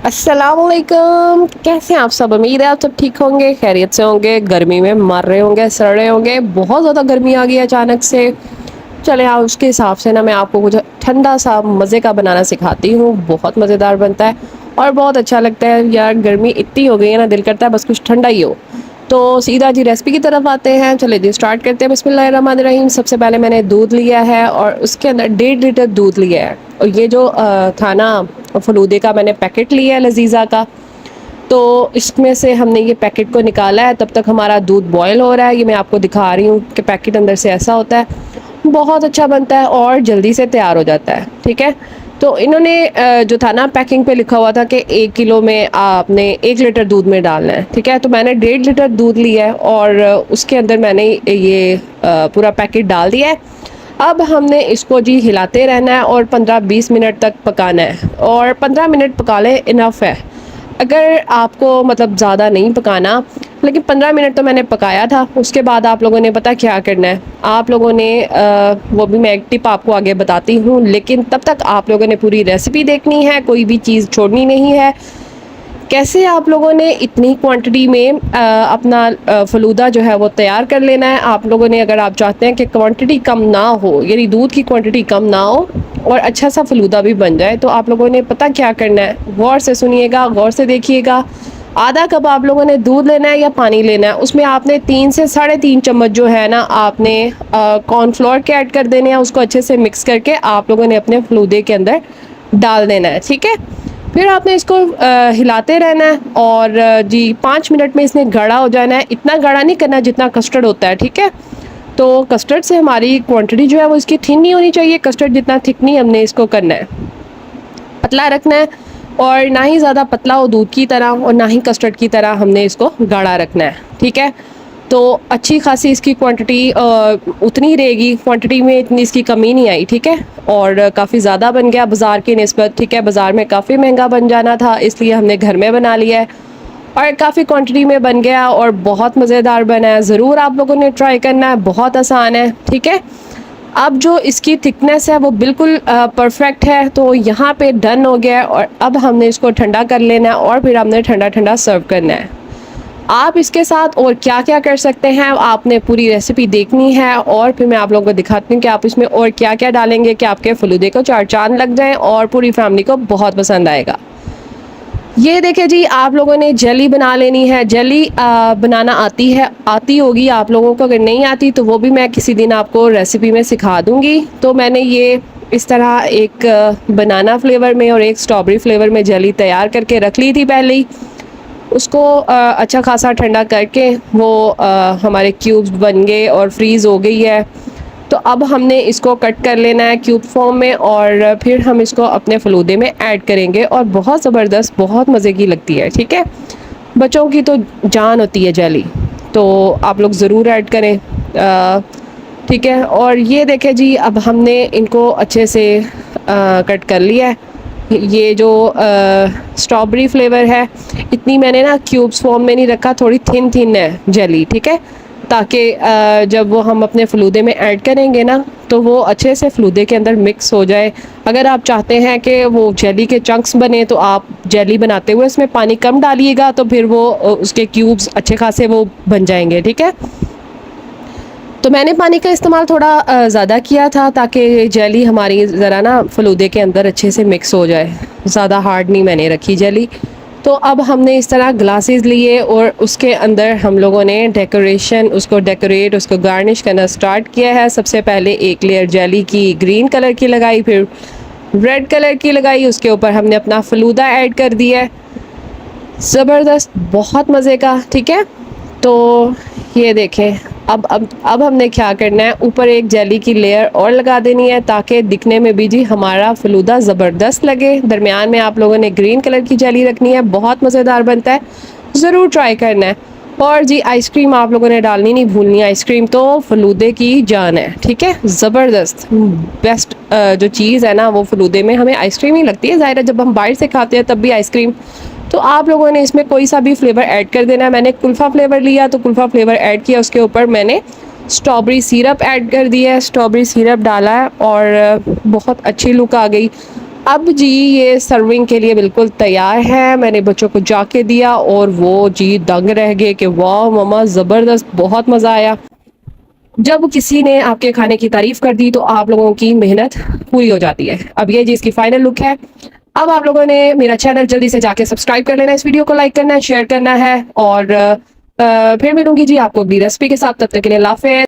अस्सलामुअलैकुम, कैसे हैं आप सब। उम्मीद है आप सब ठीक होंगे, खैरियत से होंगे। गर्मी में मर रहे होंगे, सड़ रहे होंगे। बहुत ज़्यादा गर्मी आ गई है अचानक से। चले हाँ, उसके हिसाब से ना मैं आपको कुछ ठंडा सा मज़े का बनाना सिखाती हूँ। बहुत मज़ेदार बनता है और बहुत अच्छा लगता है। यार गर्मी इतनी हो गई है ना, दिल करता है बस कुछ ठंडा ही हो। तो सीधा जी रेसिपी की तरफ आते हैं। चले जी स्टार्ट करते हैं। बिस्मिल्लाहिर्रहमानिर्रहीम। सबसे पहले मैंने दूध लिया है और उसके अंदर 1.5 लीटर दूध लिया है। और ये जो था ना, फलूदे का मैंने पैकेट लिया है लजीज़ा का। तो इसमें से हमने ये पैकेट को निकाला है। तब तक हमारा दूध बॉयल हो रहा है। ये मैं आपको दिखा रही हूँ कि पैकेट अंदर से ऐसा होता है। बहुत अच्छा बनता है और जल्दी से तैयार हो जाता है। ठीक है। तो इन्होंने जो था ना, पैकिंग पे लिखा हुआ था कि 1 किलो में आपने 1 लीटर दूध में डालना है। ठीक है। तो मैंने 1.5 लीटर दूध लिया है और उसके अंदर मैंने ये पूरा पैकेट डाल दिया है। अब हमने इसको जी हिलाते रहना है और 15-20 मिनट तक पकाना है। और 15 मिनट पका लें, इनफ है। अगर आपको मतलब ज़्यादा नहीं पकाना, लेकिन 15 मिनट तो मैंने पकाया था। उसके बाद आप लोगों ने पता क्या करना है, आप लोगों ने वो भी मैं एक टिप आपको आगे बताती हूँ, लेकिन तब तक आप लोगों ने पूरी रेसिपी देखनी है, कोई भी चीज़ छोड़नी नहीं है। कैसे आप लोगों ने इतनी क्वांटिटी में अपना फ़लूदा जो है वो तैयार कर लेना है। आप लोगों ने, अगर आप चाहते हैं कि क्वांटिटी कम ना हो, यानी दूध की क्वांटिटी कम ना हो और अच्छा सा फ़लूदा भी बन जाए, तो आप लोगों ने पता क्या करना है, गौर से सुनिएगा, गौर से देखिएगा। आधा कप आप लोगों ने दूध लेना है या पानी लेना है, उसमें आपने 3 से 3.5 चम्मच जो है ना, आपने कॉर्नफ्लोर के ऐड कर देने हैं। उसको अच्छे से मिक्स करके आप लोगों ने अपने फ़लूदे के अंदर डाल देना है। ठीक है। फिर आपने इसको हिलाते रहना है और जी 5 मिनट में इसने गाढ़ा हो जाना है। इतना गाढ़ा नहीं करना जितना कस्टर्ड होता है। ठीक है। तो कस्टर्ड से हमारी क्वांटिटी जो है वो इसकी थिन नहीं होनी चाहिए। कस्टर्ड जितना थिक नहीं हमने इसको करना है, पतला रखना है। और ना ही ज़्यादा पतला हो दूध की तरह और ना ही कस्टर्ड की तरह हमने इसको गाढ़ा रखना है। ठीक है। तो अच्छी खासी इसकी क्वांटिटी उतनी रहेगी, क्वांटिटी में इतनी इसकी कमी नहीं आई। ठीक है। और काफ़ी ज़्यादा बन गया बाज़ार की निस्बत। ठीक है। बाज़ार में काफ़ी महंगा बन जाना था, इसलिए हमने घर में बना लिया है और काफ़ी क्वांटिटी में बन गया और बहुत मज़ेदार बना है। ज़रूर आप लोगों ने ट्राई करना है, बहुत आसान है। ठीक है। अब जो इसकी थिकनेस है वो बिल्कुल परफेक्ट है। तो यहाँ पे डन हो गया है और अब हमने इसको ठंडा कर लेना है और फिर हमने ठंडा ठंडा सर्व करना है। आप इसके साथ और क्या क्या कर सकते हैं, आपने पूरी रेसिपी देखनी है और फिर मैं आप लोगों को दिखाती हूँ कि आप इसमें और क्या क्या डालेंगे कि आपके फलूदे को 4 चांद लग जाएं और पूरी फैमिली को बहुत पसंद आएगा। ये देखिए जी, आप लोगों ने जेली बना लेनी है। जेली बनाना आती होगी आप लोगों को। अगर नहीं आती तो वो भी मैं किसी दिन आपको रेसिपी में सिखा दूँगी। तो मैंने ये इस तरह एक बनाना फ्लेवर में और एक स्ट्रॉबेरी फ्लेवर में जेली तैयार करके रख ली थी पहले ही। उसको अच्छा खासा ठंडा करके वो हमारे क्यूब्स बन गए और फ्रीज़ हो गई है। तो अब हमने इसको कट कर लेना है क्यूब फॉर्म में और फिर हम इसको अपने फलूदे में ऐड करेंगे और बहुत ज़बरदस्त, बहुत मज़े की लगती है। ठीक है। बच्चों की तो जान होती है जेली, तो आप लोग ज़रूर ऐड करें। ठीक है। और ये देखें जी, अब हमने इनको अच्छे से कट कर लिया है। ये जो स्ट्रॉबेरी फ्लेवर है, इतनी मैंने ना क्यूब्स फॉर्म में नहीं रखा, थोड़ी थिन थिन है जेली। ठीक है। ताकि जब वो हम अपने फलूदे में ऐड करेंगे ना, तो वो अच्छे से फलूदे के अंदर मिक्स हो जाए। अगर आप चाहते हैं कि वो जेली के चंक्स बने, तो आप जेली बनाते हुए इसमें पानी कम डालिएगा, तो फिर वो उसके क्यूब्स अच्छे खासे वो बन जाएंगे। ठीक है। तो मैंने पानी का इस्तेमाल थोड़ा ज़्यादा किया था ताकि जेली हमारी ज़रा ना फलूदे के अंदर अच्छे से मिक्स हो जाए। ज़्यादा हार्ड नहीं मैंने रखी जेली। तो अब हमने इस तरह ग्लासेस लिए और उसके अंदर हम लोगों ने उसको गार्निश करना स्टार्ट किया है। सबसे पहले एक लेयर जेली की ग्रीन कलर की लगाई, फिर रेड कलर की लगाई, उसके ऊपर हमने अपना फलूदा ऐड कर दिया है। ज़बरदस्त, बहुत मज़े का। ठीक है। तो ये देखें, अब हमने क्या करना है, ऊपर एक जेली की लेयर और लगा देनी है ताकि दिखने में भी जी हमारा फलूदा ज़बरदस्त लगे। दरमियान में आप लोगों ने ग्रीन कलर की जेली रखनी है, बहुत मज़ेदार बनता है, ज़रूर ट्राई करना है। और जी आइसक्रीम आप लोगों ने डालनी नहीं भूलनी, आइसक्रीम तो फलूदे की जान है। ठीक है। ज़बरदस्त बेस्ट जो चीज़ है ना, वो फलूदे में हमें आइसक्रीम ही लगती है। ज़ाहिर है जब हम बाहर से खाते हैं तब भी आइसक्रीम। तो आप लोगों ने इसमें कोई सा भी फ्लेवर ऐड कर देना है। मैंने कुल्फ़ा फ्लेवर लिया तो कुल्फ़ा फ्लेवर ऐड किया, उसके ऊपर मैंने स्ट्रॉबेरी सिरप ऐड कर दिया है, स्ट्रॉबेरी सिरप डाला है और बहुत अच्छी लुक आ गई। अब जी ये सर्विंग के लिए बिल्कुल तैयार है। मैंने बच्चों को जाके दिया और वो जी दंग रह गए कि वाह मम्मा ज़बरदस्त, बहुत मज़ा आया। जब किसी ने आपके खाने की तारीफ कर दी तो आप लोगों की मेहनत पूरी हो जाती है। अब ये जी इसकी फाइनल लुक है। अब आप लोगों ने मेरा चैनल जल्दी से जाके सब्सक्राइब कर लेना, इस वीडियो को लाइक करना है, शेयर करना है और फिर मिलूंगी जी आपको अगली रेसिपी के साथ। तब तक के लिए अल्लाह हाफ़िज़।